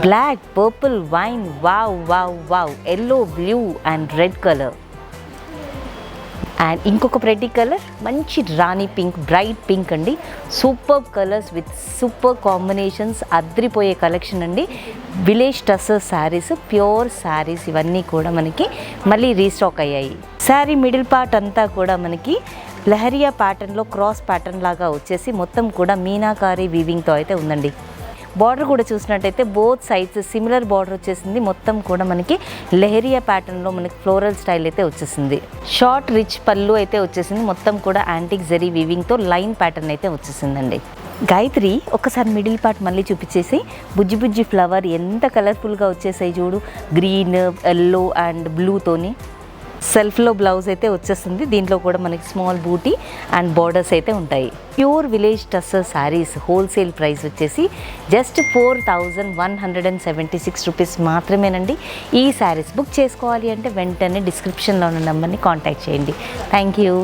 Black, purple, wine, wow wow wow, yellow, blue and red colour. And ఇంకొక pretty colour మంచి రాణి pink, bright pink అండి. Super colours with super combinations, అద్రిపోయే collection అండి. Village tussar saris, pure saris ఇవన్నీ కూడా మనకి మళ్ళీ రీస్టాక్ అయ్యాయి. శారీ మిడిల్ పార్ట్ అంతా కూడా మనకి లహరియా ప్యాటర్న్లో క్రాస్ ప్యాటర్న్ లాగా వచ్చేసి మొత్తం కూడా మీనాకారి వీవింగ్తో అయితే ఉందండి. బార్డర్ కూడా చూసినట్టయితే బోత్ సైడ్స్ సిమిలర్ బార్డర్ వచ్చేసింది. మొత్తం కూడా మనకి లెహరియా ప్యాటర్న్లో మనకి ఫ్లోరల్ స్టైల్ అయితే వచ్చేసింది. షార్ట్ రిచ్ పళ్ళు అయితే వచ్చేసింది. మొత్తం కూడా యాంటిక్ జరీ వీవింగ్తో లైన్ ప్యాటర్న్ అయితే వచ్చేసిందండి. గాయత్రి ఒకసారి మిడిల్ పార్ట్ మళ్ళీ చూపించేసి, బుజ్జి బుజ్జి ఫ్లవర్ ఎంత కలర్ఫుల్గా వచ్చేసాయి చూడు, గ్రీన్, ఎల్లో అండ్ బ్లూతోని. సెల్ఫ్లో బ్లౌజ్ అయితే వచ్చేస్తుంది. దీంట్లో కూడా మనకి స్మాల్ బూటీ అండ్ బార్డర్స్ అయితే ఉంటాయి. Pure village tussar saris wholesale price వచ్చేసి జస్ట్ 4176 రూపీస్ మాత్రమేనండి. ఈ శారీస్ బుక్ చేసుకోవాలి అంటే వెంటనే డిస్క్రిప్షన్లో ఉన్న నెంబర్ని కాంటాక్ట్ చేయండి. Thank you.